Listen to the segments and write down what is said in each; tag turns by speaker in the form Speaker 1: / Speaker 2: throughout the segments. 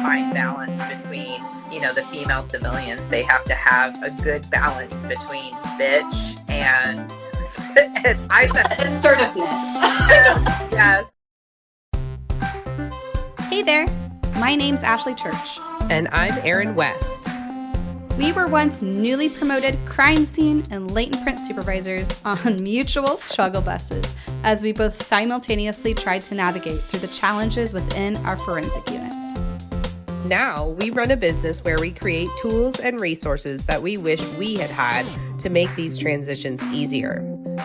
Speaker 1: fine balance between, the female civilians. They have to have a good balance between bitch and, and I said
Speaker 2: assertiveness.
Speaker 1: Yes.
Speaker 2: Hey there, my name's Ashley Church.
Speaker 3: And I'm Erin West.
Speaker 2: We were once newly promoted crime scene and latent print supervisors on mutual struggle buses as we both simultaneously tried to navigate through the challenges within our forensic units.
Speaker 3: Now we run a business where we create tools and resources that we wish we had had to make these transitions easier.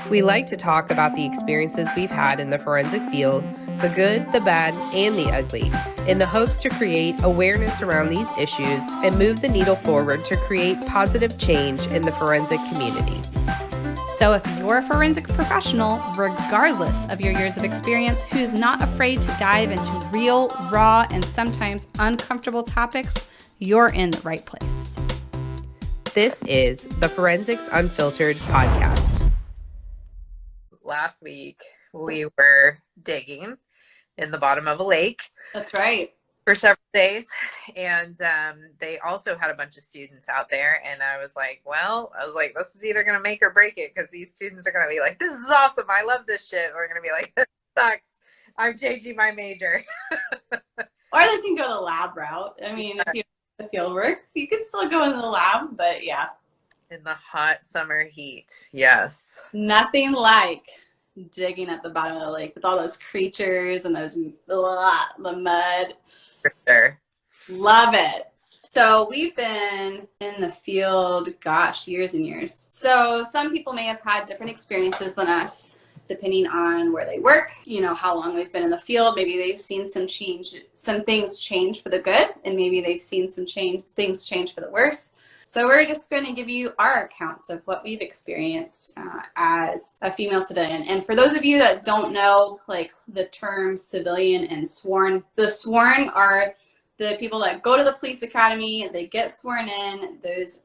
Speaker 3: We like to talk about the experiences we've had in the forensic field, the good, the bad, and the ugly, in the hopes to create awareness around these issues and move the needle forward to create positive change in the forensic community.
Speaker 2: So if you're a forensic professional, regardless of your years of experience, who's not afraid to dive into real, raw, and sometimes uncomfortable topics, you're in the right place.
Speaker 3: This is the Forensics Unfiltered podcast.
Speaker 1: Last week, we were digging in the bottom of a lake.
Speaker 2: That's right.
Speaker 1: For several days. And they also had a bunch of students out there. And I was like, this is either going to make or break it, because these students are going to be like, this is awesome. I love this shit. Or they're going to be like, this sucks. I'm changing my major.
Speaker 4: Or they can go the lab route. I mean, if you do the field work, you can still go in the lab, but yeah.
Speaker 1: In the hot summer heat. Yes.
Speaker 4: Nothing like digging at the bottom of the lake with all those creatures and those the mud.
Speaker 1: For sure.
Speaker 4: Love it. So we've been in the field, years and years. So some people may have had different experiences than us, depending on where they work, how long they've been in the field. Maybe they've seen some things change for the good, and maybe they've seen things change for the worse. So we're just going to give you our accounts of what we've experienced as a female civilian. And for those of you that don't know, the term civilian and sworn, the sworn are the people that go to the police academy, they get sworn in. Those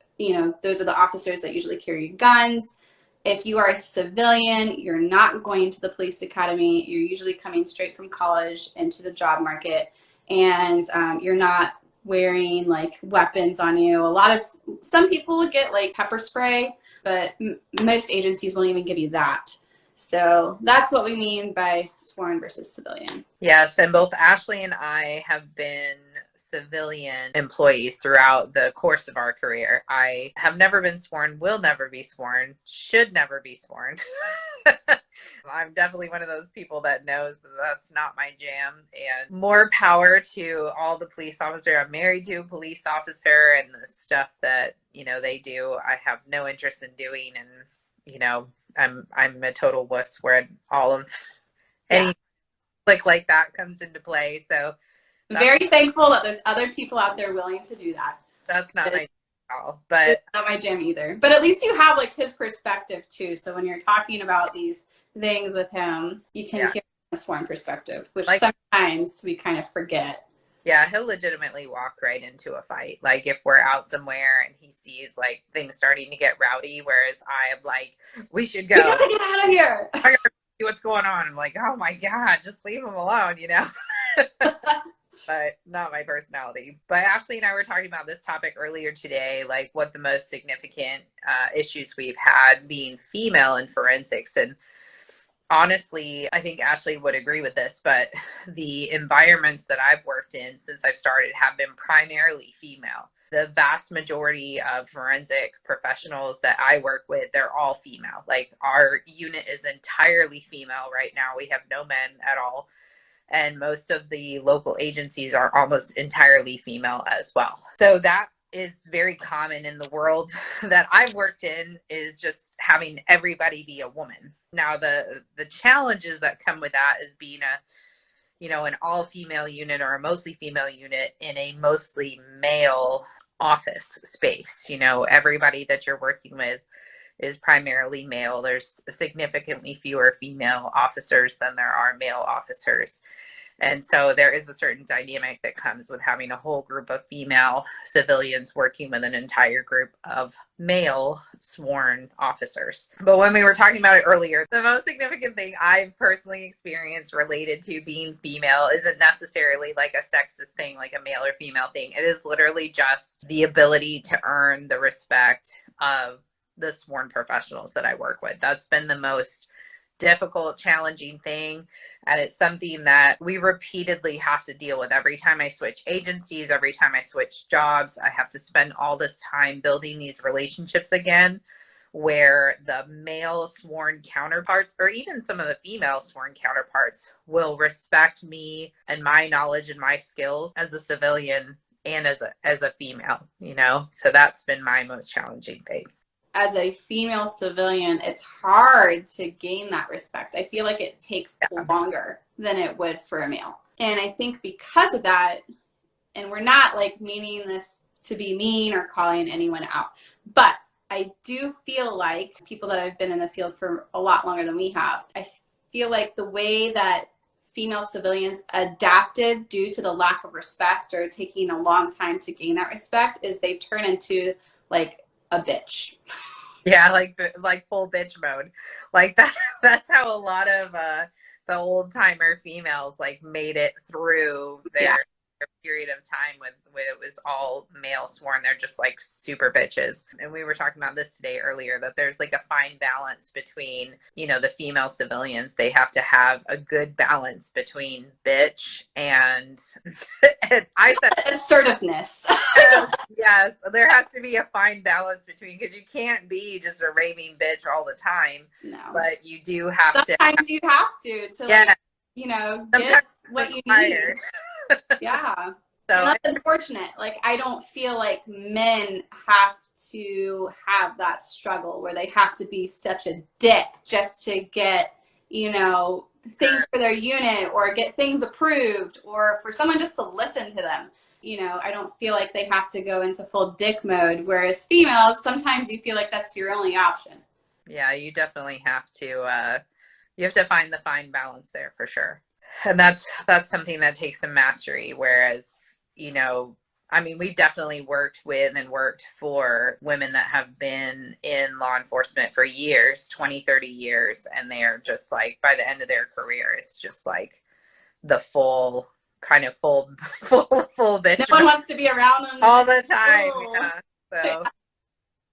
Speaker 4: are the officers that usually carry guns. If you are a civilian, you're not going to the police academy. You're usually coming straight from college into the job market, and you're not wearing weapons on you. Some people will get pepper spray, but most agencies won't even give you that. So that's what we mean by sworn versus civilian.
Speaker 1: Yes, and both Ashley and I have been civilian employees throughout the course of our career. I have never been sworn, will never be sworn, should never be sworn. I'm definitely one of those people that knows that that's not my jam, and more power to all the police officers. I'm married to a police officer, and the stuff that, they do, I have no interest in doing. And, I'm a total wuss where all of any like that comes into play. So
Speaker 4: very thankful that there's other people out there willing to do that.
Speaker 1: That's not my jam at all, but
Speaker 4: it's not my jam either. But at least you have his perspective too. So when you're talking about these things with him, you can hear a sworn perspective, which sometimes we kind of forget.
Speaker 1: Yeah, he'll legitimately walk right into a fight. If we're out somewhere and he sees things starting to get rowdy, whereas I am we should go.
Speaker 4: We gotta get out of here.
Speaker 1: I gotta see what's going on. I'm like, oh my God, just leave him alone, But not my personality. But Ashley and I were talking about this topic earlier today, what the most significant issues we've had being female in forensics. And honestly, I think Ashley would agree with this, but the environments that I've worked in since I've started have been primarily female. The vast majority of forensic professionals that I work with, they're all female. Our unit is entirely female right now. We have no men at all. And most of the local agencies are almost entirely female as well. So that is very common in the world that I've worked in, is just having everybody be a woman. Now, the challenges that come with that is being an all-female unit or a mostly female unit in a mostly male office space. Everybody that you're working with is primarily male. There's significantly fewer female officers than there are male officers. And so there is a certain dynamic that comes with having a whole group of female civilians working with an entire group of male sworn officers. But when we were talking about it earlier, the most significant thing I've personally experienced related to being female isn't necessarily like a sexist thing, like a male or female thing. It is literally just the ability to earn the respect of the sworn professionals that I work with. That's been the most difficult, challenging thing. And it's something that we repeatedly have to deal with. Every time I switch agencies, every time I switch jobs, I have to spend all this time building these relationships again, where the male sworn counterparts, or even some of the female sworn counterparts, will respect me and my knowledge and my skills as a civilian and as a female, you know? So that's been my most challenging thing.
Speaker 4: As a female civilian, it's hard to gain that respect. I feel like it takes longer than it would for a male. And I think because of that, and we're not like meaning this to be mean or calling anyone out, but I do feel like people that have been in the field for a lot longer than we have, I feel like the way that female civilians adapted due to the lack of respect or taking a long time to gain that respect is they turn into like a bitch.
Speaker 1: Yeah, like full bitch mode. Like that's how a lot of the old timer females like made it through their period of time when it was all male sworn. They're just like super bitches. And we were talking about this today earlier, that there's like a fine balance between, you know, the female civilians. They have to have a good balance between bitch and, and I said
Speaker 4: assertiveness.
Speaker 1: Yes, there has to be a fine balance between, because you can't be just a raving bitch all the time.
Speaker 4: No.
Speaker 1: But you do have
Speaker 4: sometimes you have to like, you know, get what you need. Yeah. So and that's unfortunate. Like, I don't feel like men have to have that struggle where they have to be such a dick just to get, you know, things for their unit or get things approved or for someone just to listen to them. You know, I don't feel like they have to go into full dick mode, whereas females, sometimes you feel like that's your only option.
Speaker 1: Yeah, you definitely have to find the fine balance there for sure. And that's something that takes some mastery. Whereas, you know, I mean, we've definitely worked with and worked for women that have been in law enforcement for years, 20, 30 years. And they're just like, by the end of their career, it's just like the full bitch.
Speaker 4: No one wants to be around them
Speaker 1: all the time. Yeah. So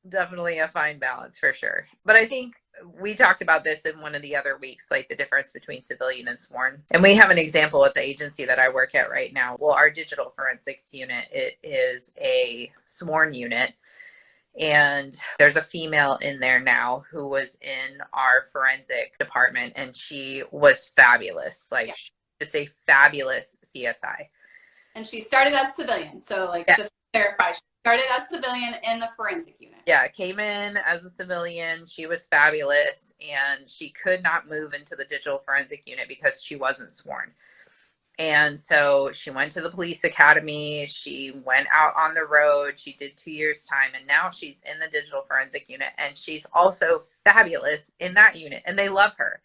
Speaker 1: definitely a fine balance for sure. But I think we talked about this in one of the other weeks, like the difference between civilian and sworn. And we have an example at the agency that I work at right now. Well, our digital forensics unit, it is a sworn unit. And there's a female in there now who was in our forensic department, and she was fabulous. Like, just a fabulous CSI.
Speaker 4: And she started as civilian. So like, just to clarify, she started as civilian in the forensic unit.
Speaker 1: Yeah, came in as a civilian. She was fabulous, and she could not move into the digital forensic unit because she wasn't sworn. And so she went to the police academy. She went out on the road. She did 2 years time, and now she's in the digital forensic unit, and she's also fabulous in that unit, and they love her.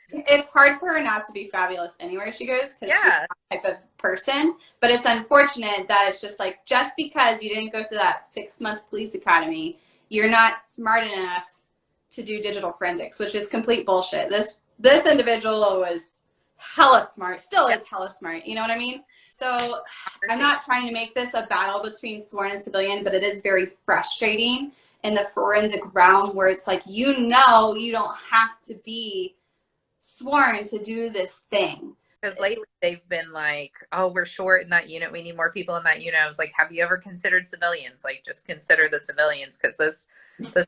Speaker 4: It's hard for her not to be fabulous anywhere she goes because she's that type of person. But it's unfortunate that it's just like, just because you didn't go through that 6-month police academy, you're not smart enough to do digital forensics, which is complete bullshit. This individual was hella smart, still is hella smart. You know what I mean? So I'm not trying to make this a battle between sworn and civilian, but it is very frustrating in the forensic realm where it's like, you know, you don't have to be sworn to do this thing.
Speaker 1: Because lately they've been like, oh, we're short in that unit, we need more people in that unit. I was like, have you ever considered civilians? Like, just consider the civilians, because this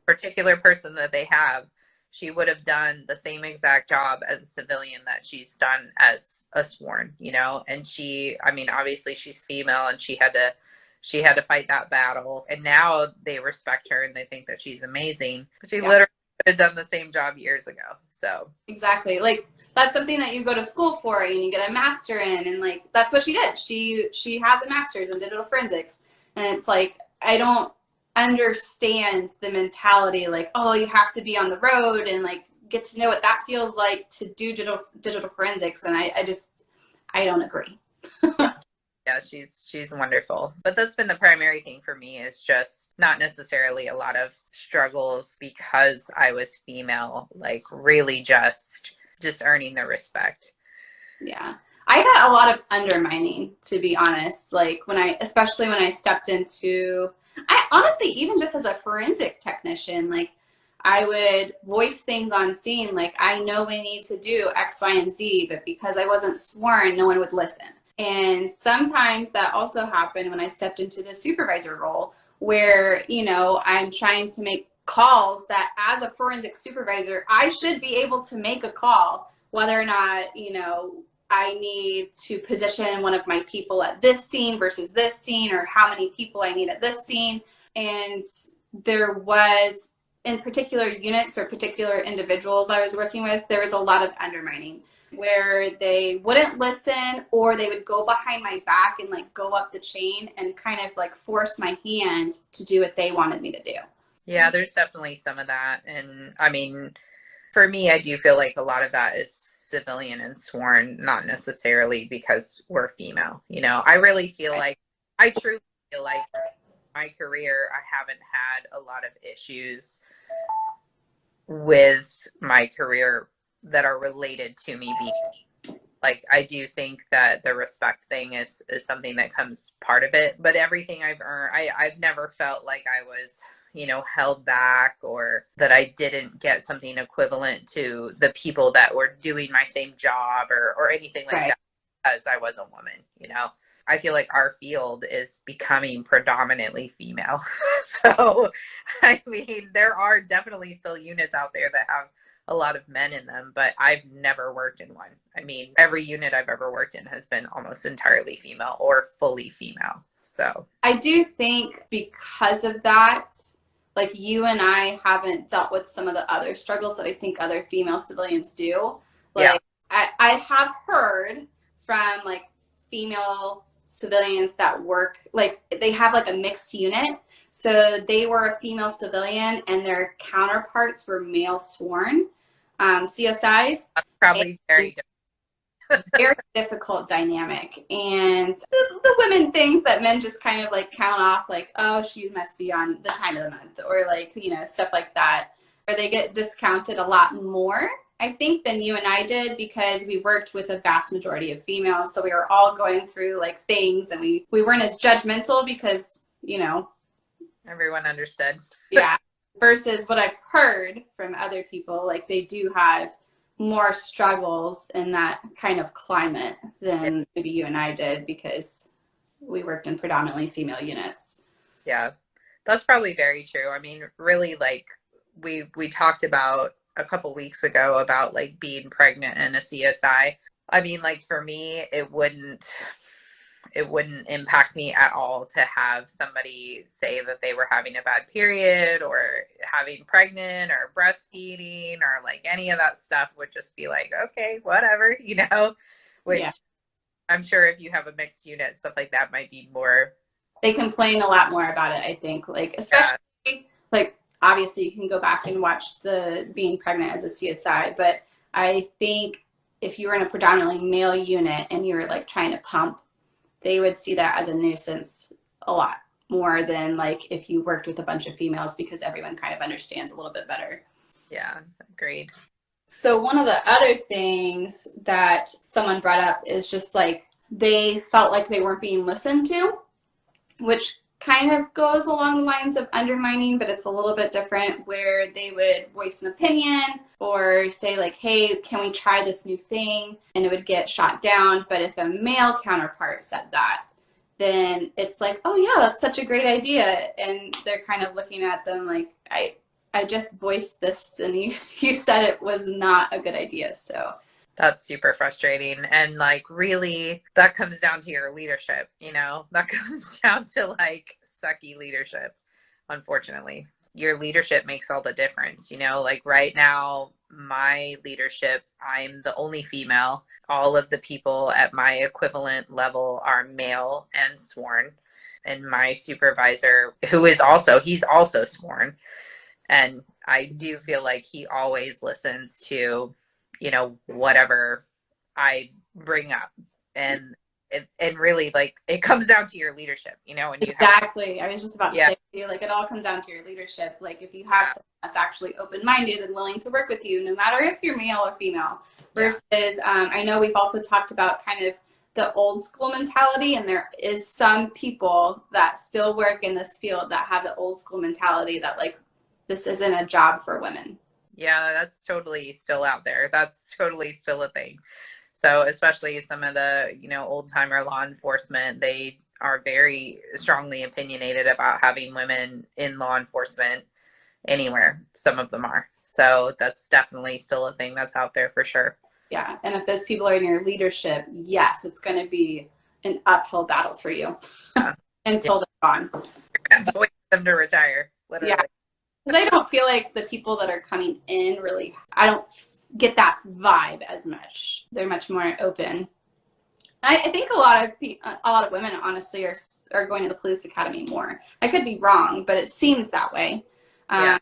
Speaker 1: particular person that they have, she would have done the same exact job as a civilian that she's done as a sworn, you know. And she, I mean, obviously she's female, and she had to fight that battle, and now they respect her and they think that she's amazing. She literally had done the same job years ago. So
Speaker 4: exactly, like, that's something that you go to school for and you get a master in, and like, that's what she did. She has a master's in digital forensics, and it's like, I don't understand the mentality like, oh, you have to be on the road and like get to know what that feels like to do digital forensics. And I I don't agree.
Speaker 1: Yeah, she's wonderful. But that's been the primary thing for me, is just not necessarily a lot of struggles because I was female, like really just earning the respect.
Speaker 4: Yeah. I got a lot of undermining, to be honest. Like especially when I stepped into, I honestly, even just as a forensic technician, like I would voice things on scene, like I know we need to do X, Y, and Z, but because I wasn't sworn, no one would listen. And sometimes that also happened when I stepped into the supervisor role, where, I'm trying to make calls that as a forensic supervisor, I should be able to make a call, whether or not, I need to position one of my people at this scene versus this scene, or how many people I need at this scene. And there was, in particular units or particular individuals I was working with, there was a lot of undermining, where they wouldn't listen, or they would go behind my back and like go up the chain and kind of like force my hand to do what they wanted me to do.
Speaker 1: Yeah, there's definitely some of that. And I mean, for me, I do feel like a lot of that is civilian and sworn, not necessarily because we're female. I really feel like, I truly feel like my career, I haven't had a lot of issues with my career that are related to me being, like, I do think that the respect thing is something that comes part of it, but everything I've earned, I've never felt like I was, held back, or that I didn't get something equivalent to the people that were doing my same job, or anything like
Speaker 4: Right.
Speaker 1: that, because I was a woman. I feel like our field is becoming predominantly female. So, I mean, there are definitely still units out there that have a lot of men in them, but I've never worked in one. I mean, every unit I've ever worked in has been almost entirely female or fully female. So
Speaker 4: I do think because of that, like you and I haven't dealt with some of the other struggles that I think other female civilians do. Like, yeah. I have heard from like female civilians that work, like they have like a mixed unit. So they were a female civilian and their counterparts were male sworn CSIs.
Speaker 1: that's probably very different.
Speaker 4: Very difficult dynamic. And the women things that men just kind of like count off, like, oh, she must be on the time of the month, or like, stuff like that, where they get discounted a lot more, I think, than you and I did, because we worked with a vast majority of females. So we were all going through like things, and we weren't as judgmental because,
Speaker 1: everyone understood.
Speaker 4: Yeah. Versus what I've heard from other people, like they do have more struggles in that kind of climate than maybe you and I did, because we worked in predominantly female units.
Speaker 1: Yeah, that's probably very true. I mean, really, like we talked about a couple weeks ago about like being pregnant in a CSI. I mean, like for me, it wouldn't impact me at all to have somebody say that they were having a bad period, or having pregnant, or breastfeeding, or like any of that stuff. Would just be like, okay, whatever, which yeah. I'm sure if you have a mixed unit, stuff like that might be more.
Speaker 4: They complain a lot more about it, I think, like especially like obviously you can go back and watch the being pregnant as a CSI, but I think if you were in a predominantly male unit and you're like trying to pump, they would see that as a nuisance a lot more than like if you worked with a bunch of females, because everyone kind of understands a little bit better.
Speaker 1: Yeah, agreed.
Speaker 4: So one of the other things that someone brought up is just like they felt like they weren't being listened to, which kind of goes along the lines of undermining, but it's a little bit different, where they would voice an opinion or say like, hey, can we try this new thing? And it would get shot down. But if a male counterpart said that, then it's like, oh yeah, that's such a great idea. And they're kind of looking at them like, I just voiced this and you said it was not a good idea. So
Speaker 1: that's super frustrating. And like, really, that comes down to your leadership, that comes down to like sucky leadership. Unfortunately, your leadership makes all the difference. Like right now, my leadership, I'm the only female. All of the people at my equivalent level are male and sworn. And my supervisor, he's also sworn. And I do feel like he always listens to, whatever I bring up. And and really, like, it comes down to your leadership, you know, when you
Speaker 4: Exactly. I was just about to
Speaker 1: yeah,
Speaker 4: say, like, it all comes down to your leadership. Like, if you have
Speaker 1: yeah,
Speaker 4: someone that's actually open-minded and willing to work with you, no matter if you're male or female, versus, I know we've also talked about kind of the old school mentality, and there is some people that still work in this field that have the old school mentality that, like, this isn't a job for women.
Speaker 1: yeah, that's totally still out there. That's totally still a thing. So especially some of the, you know, old timer law enforcement, they are very strongly opinionated about having women in law enforcement anywhere. Some of them are. So that's definitely still a thing that's out there for sure.
Speaker 4: Yeah. And if those people are in your leadership, yes, it's going to be an uphill battle for you
Speaker 1: Yeah.
Speaker 4: until they're gone.
Speaker 1: Have to wait for them to retire, literally.
Speaker 4: Yeah. Because I don't feel like the people that are coming in really, I don't get that vibe as much. They're much more open. I think a lot of women honestly are going to the police academy more. I could be wrong, but it seems that way.
Speaker 1: Yeah.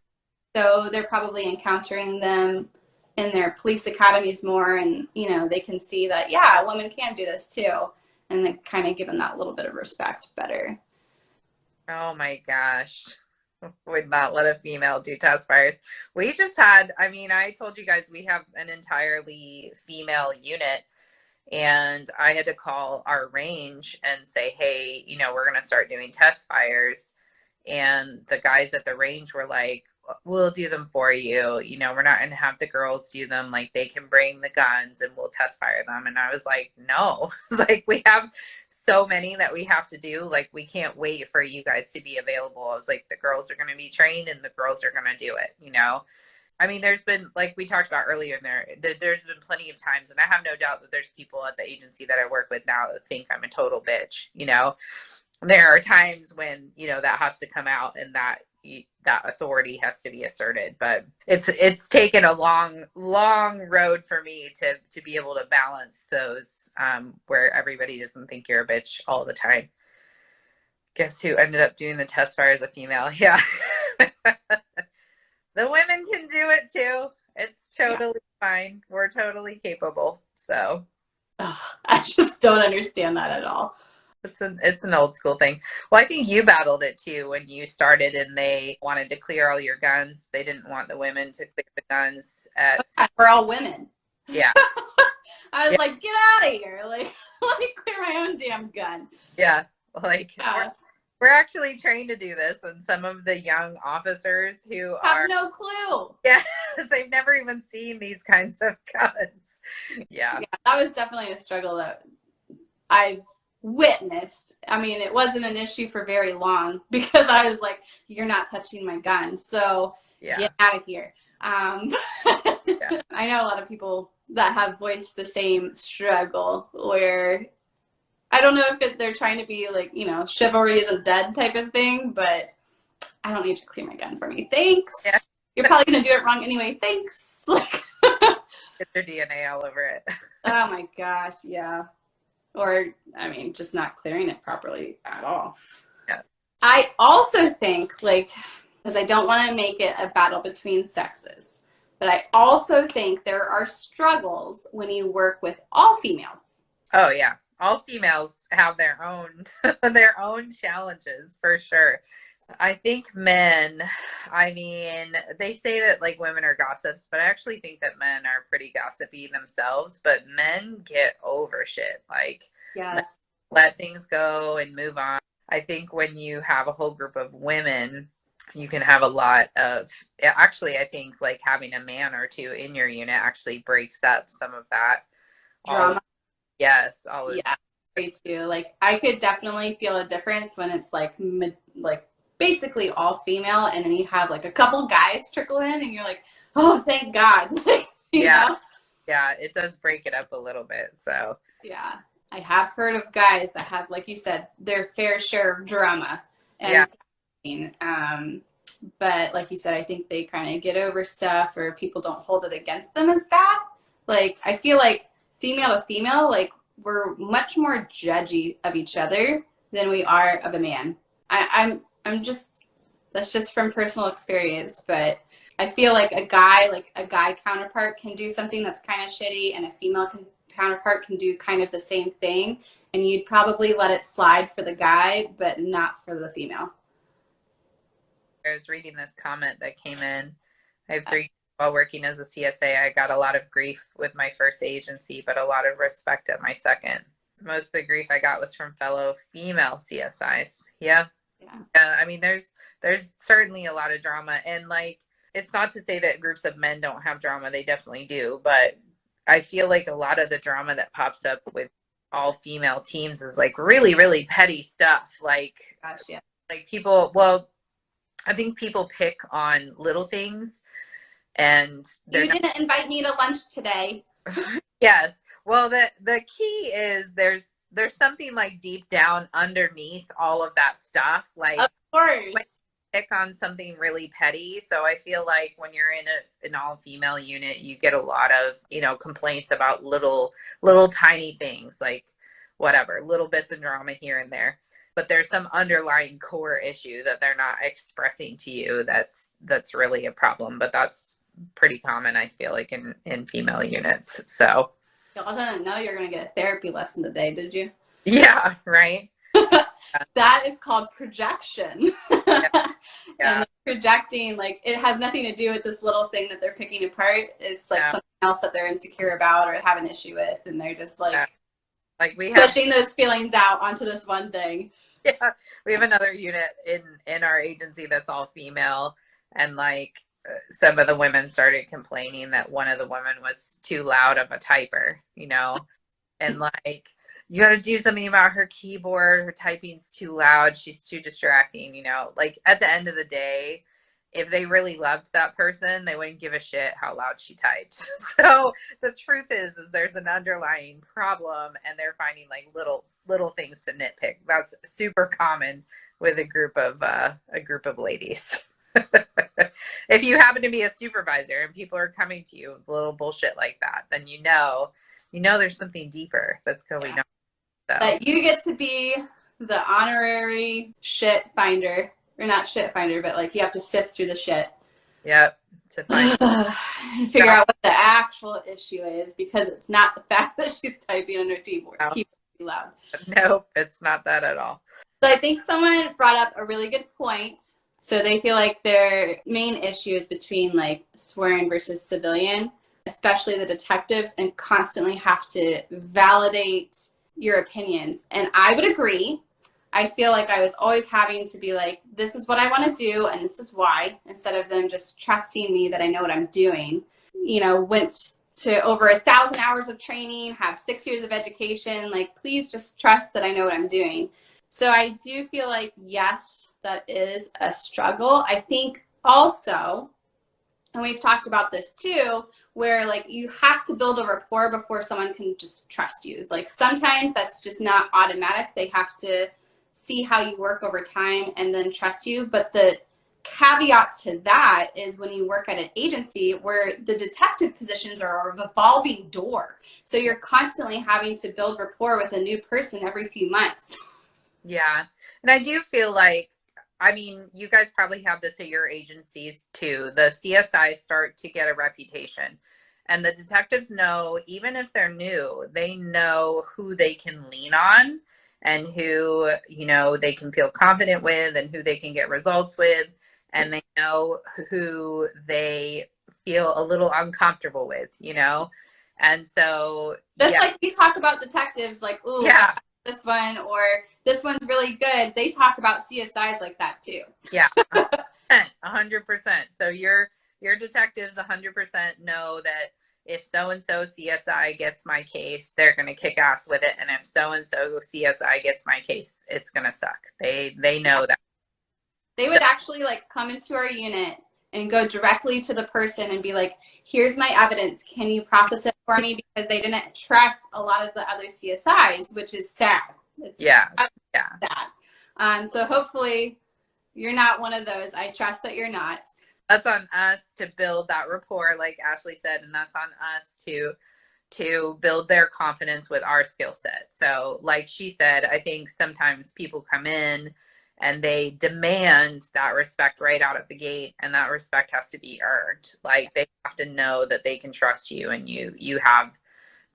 Speaker 4: So they're probably encountering them in their police academies more, and you know they can see that women can do this too, and they kind of give them that little bit of respect better.
Speaker 1: Oh my gosh. Would not let a female do test fires. We just had, I mean, I told you guys we have an entirely female unit, and I had to call our range and say, hey, you know, we're going to start doing test fires. And the guys at the range were like, we'll do them for you. You know, we're not going to have the girls do them. Like, they can bring the guns and we'll test fire them. And I was like, no, like, we have so many that we have to do. Like, we can't wait for you guys to be available. I was like, the girls are going to be trained and the girls are going to do it, you know? I mean, there's been, like we talked about earlier, there's been plenty of times, and I have no doubt that there's people at the agency that I work with now that think I'm a total bitch, you know? There are times when, you know, that has to come out and that authority has to be asserted, but it's taken a long road for me to be able to balance those, where everybody doesn't think you're a bitch all the time. Guess who ended up doing the test fire as a female? Yeah. The women can do it too. It's totally fine. We're totally capable. So
Speaker 4: I just don't understand that at all.
Speaker 1: it's an old school thing. Well, I think you battled it too when you started and they wanted to clear all your guns. They didn't want the women to clear the guns
Speaker 4: We're all women.
Speaker 1: Yeah.
Speaker 4: I was like, get out of here. Like, let me clear my own damn gun.
Speaker 1: Yeah. Like, we're actually trained to do this, and some of the young officers who
Speaker 4: have no clue.
Speaker 1: Yeah, they've never even seen these kinds of guns. Yeah,
Speaker 4: that was definitely a struggle that I've witnessed. I mean, it wasn't an issue for very long because I was like, you're not touching my gun, so get out of here. I know a lot of people that have voiced the same struggle where I don't know if they're trying to be like, you know, chivalry isn't dead type of thing, but I don't need you to clear my gun for me. Thanks. Yeah. You're probably going to do it wrong anyway. Thanks. Like,
Speaker 1: get their DNA all over it.
Speaker 4: Oh my gosh. Yeah. Or, I mean, just not clearing it properly at all.
Speaker 1: Yeah.
Speaker 4: I also think, like, because I don't want to make it a battle between sexes, but I also think there are struggles when you work with all females.
Speaker 1: Oh, yeah. All females have their own challenges for sure. I think men, I mean, they say that like women are gossips, but I actually think that men are pretty gossipy themselves, but men get over shit. Like,
Speaker 4: yes,
Speaker 1: let things go and move on. I think when you have a whole group of women, you can have a lot of, actually, I think like having a man or two in your unit actually breaks up some of that
Speaker 4: drama.
Speaker 1: Yes, always.
Speaker 4: Yeah, me too. Like, I could definitely feel a difference when it's like basically all female, and then you have like a couple guys trickle in, and you're like, oh, thank God. Like, you know?
Speaker 1: Yeah, it does break it up a little bit. So
Speaker 4: yeah, I have heard of guys that have, like you said, their fair share of drama. And but like you said, I think they kind of get over stuff, or people don't hold it against them as bad. Like, I feel like female to female, like, we're much more judgy of each other than we are of a man. I'm just, that's just from personal experience, but I feel like a guy counterpart can do something that's kind of shitty, and a female counterpart can do kind of the same thing, and you'd probably let it slide for the guy, but not for the female.
Speaker 1: I was reading this comment that came in. I have 3 while working as a CSA. I got a lot of grief with my first agency, but a lot of respect at my second. Most of the grief I got was from fellow female CSIs. Yeah. I mean, there's certainly a lot of drama, and like, it's not to say that groups of men don't have drama. They definitely do. But I feel like a lot of the drama that pops up with all female teams is like really, really petty stuff. Like,
Speaker 4: Gosh, yeah.
Speaker 1: Like people, well, I think people pick on little things, and
Speaker 4: you didn't invite me to lunch today.
Speaker 1: Yes. Well, the key is there's something like deep down underneath all of that stuff. Like,
Speaker 4: of course,
Speaker 1: pick on something really petty. So I feel like when you're in an all female unit, you get a lot of, complaints about little tiny things, like whatever, little bits of drama here and there. But there's some underlying core issue that they're not expressing to you that's really a problem. But that's pretty common, I feel like, in female units. So
Speaker 4: y'all didn't know you're gonna get a therapy lesson today, did you?
Speaker 1: Yeah, right.
Speaker 4: That is called projection.
Speaker 1: Yeah.
Speaker 4: And projecting, like, it has nothing to do with this little thing that they're picking apart. It's like something else that they're insecure about or have an issue with, and they're just like
Speaker 1: we have
Speaker 4: pushing those feelings out onto this one thing.
Speaker 1: Yeah, we have another unit in our agency that's all female, and like some of the women started complaining that one of the women was too loud of a typer, and like, you got to do something about her keyboard. Her typing's too loud. She's too distracting, like, at the end of the day, if they really loved that person, they wouldn't give a shit how loud she typed. So the truth is there's an underlying problem, and they're finding like little things to nitpick. That's super common with a group of ladies. If you happen to be a supervisor and people are coming to you with little bullshit like that, then you know there's something deeper that's going on. So.
Speaker 4: That you get to be the honorary shit finder, or not shit finder, but like you have to sift through the shit.
Speaker 1: Yep. To find
Speaker 4: figure out what the actual issue is, because it's not the fact that she's typing on her keyboard.
Speaker 1: No.
Speaker 4: Keyboard too loud.
Speaker 1: Nope, it's not that at all.
Speaker 4: So I think someone brought up a really good point. So they feel like their main issue is between like sworn versus civilian, especially the detectives, and constantly have to validate your opinions. And I would agree. I feel like I was always having to be like, this is what I want to do and this is why, instead of them just trusting me that I know what I'm doing. Went to over 1,000 hours of training, have 6 years of education. Like, please just trust that I know what I'm doing. So I do feel like, yes, that is a struggle. I think also, and we've talked about this too, where like you have to build a rapport before someone can just trust you. Like, sometimes that's just not automatic. They have to see how you work over time and then trust you. But the caveat to that is when you work at an agency where the detective positions are a revolving door. So you're constantly having to build rapport with a new person every few months.
Speaker 1: Yeah. And I do feel like, I mean, you guys probably have this at your agencies too. The CSIs start to get a reputation, and the detectives know, even if they're new, they know who they can lean on and who, they can feel confident with and who they can get results with. And they know who they feel a little uncomfortable with, And so
Speaker 4: just like we talk about detectives, like, ooh,
Speaker 1: yeah,
Speaker 4: this one, or this one's really good. They talk about CSIs like that too.
Speaker 1: Yeah, 100%. So your detectives 100% know that if so-and-so CSI gets my case, they're going to kick ass with it. And if so-and-so CSI gets my case, it's going to suck. They know that.
Speaker 4: They would actually like come into our unit and go directly to the person and be like, here's my evidence. Can you process it for me? Because they didn't trust a lot of the other CSIs, which is sad. It's sad. So hopefully you're not one of those. I trust that you're not.
Speaker 1: That's on us to build that rapport, like Ashley said, and that's on us to build their confidence with our skill set. So like she said, I think sometimes people come in and they demand that respect right out of the gate, and that respect has to be earned. Like, they have to know that they can trust you, and you have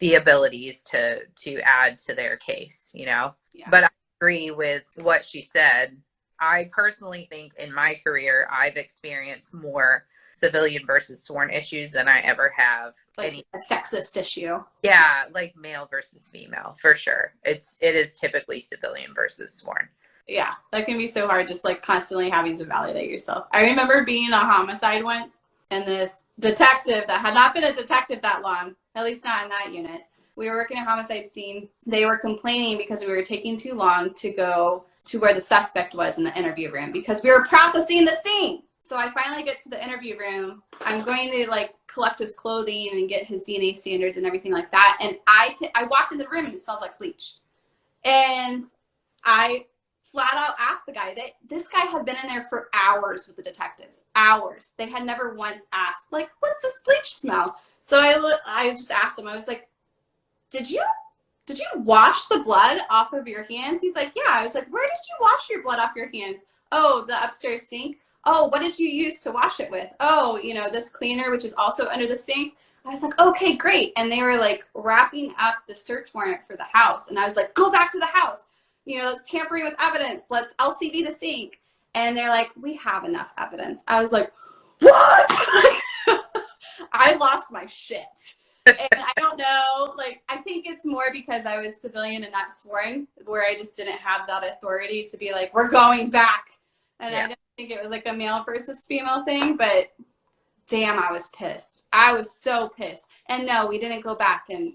Speaker 1: the abilities to add to their case,
Speaker 4: Yeah.
Speaker 1: But I agree with what she said. I personally think in my career, I've experienced more civilian versus sworn issues than I ever have.
Speaker 4: Like a sexist issue.
Speaker 1: Yeah, like male versus female, for sure. It is typically civilian versus sworn.
Speaker 4: Yeah, that can be so hard, just like constantly having to validate yourself. I remember being in a homicide once, and this detective that had not been a detective that long, at least not in that unit, we were working a homicide scene. They were complaining because we were taking too long to go to where the suspect was in the interview room because we were processing the scene. So I finally get to the interview room. I'm going to like collect his clothing and get his DNA standards and everything like that. And I walked in the room and it smells like bleach. And I flat out asked the guy that this guy had been in there for hours with the detectives. Hours. They had never once asked, like, what's this bleach smell? So I just asked him, I was like, did you wash the blood off of your hands? He's like, yeah. I was like, where did you wash your blood off your hands? Oh, the upstairs sink. Oh, what did you use to wash it with? Oh, this cleaner, which is also under the sink. I was like, okay, great. And they were like wrapping up the search warrant for the house. And I was like, go back to the house. Let's tampering with evidence. Let's LCV the sink. And they're like, we have enough evidence. I was like, what? I lost my shit. And I don't know, I think it's more because I was civilian and not sworn, where I just didn't have that authority to be like, we're going back. And I didn't think it was like a male versus female thing, but damn, I was pissed. I was so pissed. And no, we didn't go back and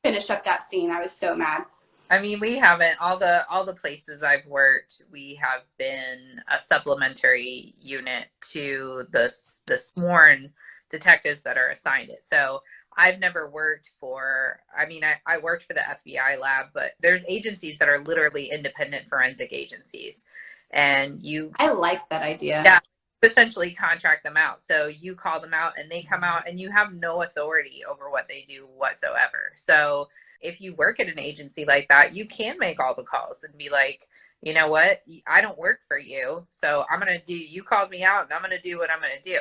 Speaker 4: finish up that scene. I was so mad.
Speaker 1: I mean, we haven't, all the places I've worked, we have been a supplementary unit to the sworn detectives that are assigned it. So I've never worked for, I worked for the FBI lab, but there's agencies that are literally independent forensic agencies. And I
Speaker 4: like that idea.
Speaker 1: Yeah, essentially contract them out. So you call them out and they come out and you have no authority over what they do whatsoever. So if you work at an agency like that, you can make all the calls and be like, you know what, I don't work for you. So you called me out and I'm going to do what I'm going to do.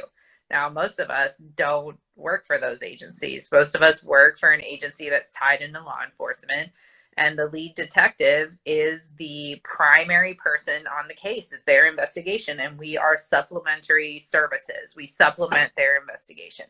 Speaker 1: Now, most of us don't work for those agencies. Most of us work for an agency that's tied into law enforcement. And the lead detective is the primary person on the case. It's their investigation. And we are supplementary services. We supplement their investigation.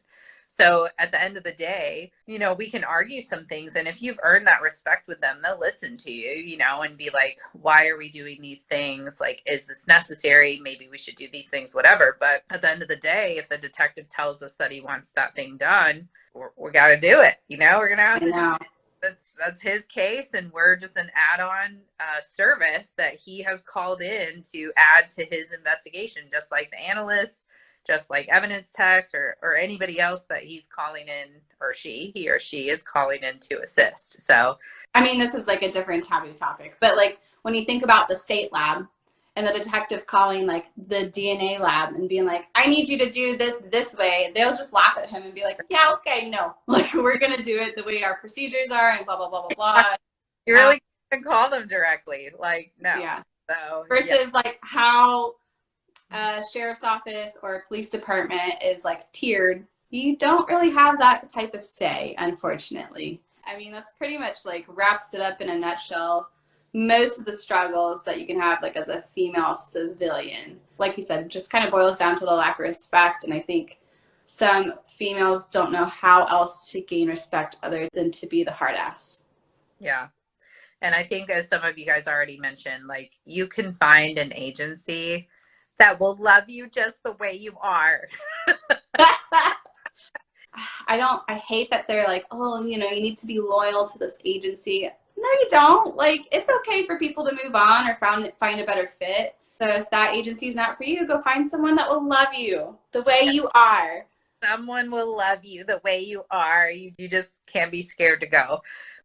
Speaker 1: So at the end of the day, we can argue some things. And if you've earned that respect with them, they'll listen to you, and be like, why are we doing these things? Like, is this necessary? Maybe we should do these things, whatever. But at the end of the day, if the detective tells us that he wants that thing done, we got to do it. We're going to have to do it. That's his case. And we're just an add-on service that he has called in to add to his investigation, just like the analysts, just like evidence techs or anybody else that he's calling in, or he or she is calling in to assist. So,
Speaker 4: this is like a different taboo topic, but like when you think about the state lab and the detective calling like the DNA lab and being like, I need you to do this way, they'll just laugh at him and be like, yeah, okay, no, like we're going to do it the way our procedures are and blah, blah, blah, blah, blah.
Speaker 1: You really can call them directly. Like, no.
Speaker 4: Yeah.
Speaker 1: So,
Speaker 4: versus like how sheriff's office or police department is like tiered, you don't really have that type of say, unfortunately. That's pretty much like wraps it up in a nutshell. Most of the struggles that you can have like as a female civilian, like you said, just kind of boils down to the lack of respect. And I think some females don't know how else to gain respect other than to be the hard ass.
Speaker 1: Yeah. And I think, as some of you guys already mentioned, like, you can find an agency that will love you just the way you are.
Speaker 4: I hate that they're like, oh, you need to be loyal to this agency. No, you don't. Like, it's okay for people to move on or find a better fit. So if that agency is not for you, go find someone that will love you the way you are.
Speaker 1: Someone will love you the way you are. You just can't be scared to go.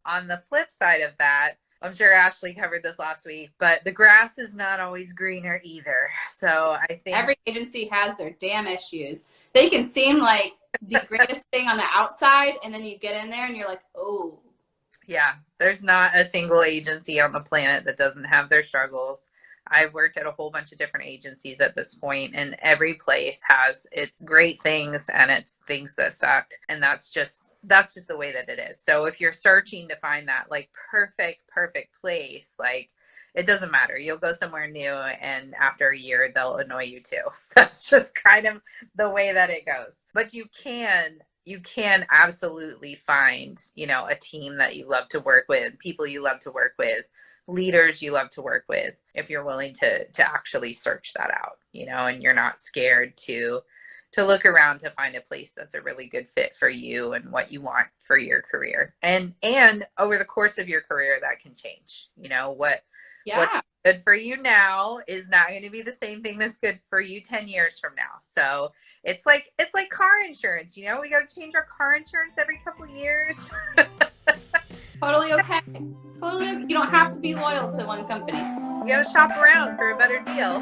Speaker 1: On the flip side of that, I'm sure Ashley covered this last week, but the grass is not always greener either. So I think
Speaker 4: every agency has their damn issues. They can seem like the greatest thing on the outside, and then you get in there and you're like, oh.
Speaker 1: Yeah, there's not a single agency on the planet that doesn't have their struggles. I've worked at a whole bunch of different agencies at this point, and every place has its great things and its things that suck. And that's just that's just the way that it is. So if you're searching to find that like perfect place, like it doesn't matter. You'll go somewhere new and after a year they'll annoy you too. That's just kind of the way that it goes. But you can absolutely find, you know, a team that you love to work with, people you love to work with, leaders you love to work with, if you're willing to actually search that out, you know, and you're not scared to look around to find a place that's a really good fit for you and what you want for your career. And over the course of your career, that can change. You know, what's good for you now is not going to be the same thing that's good for you 10 years from now. So it's like car insurance, you know, we got to change our car insurance every couple of years.
Speaker 4: Totally okay. Totally. You don't have to be loyal to one company.
Speaker 1: You got to shop around for a better deal.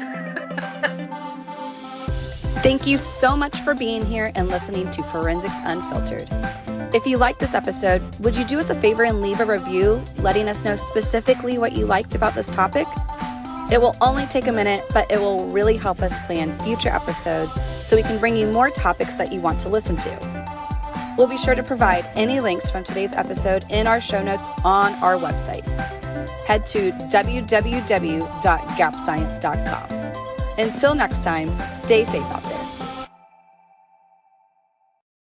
Speaker 2: Thank you so much for being here and listening to Forensics Unfiltered. If you liked this episode, would you do us a favor and leave a review letting us know specifically what you liked about this topic? It will only take a minute, but it will really help us plan future episodes so we can bring you more topics that you want to listen to. We'll be sure to provide any links from today's episode in our show notes on our website. Head to www.gapscience.com. Until next time, stay safe out there.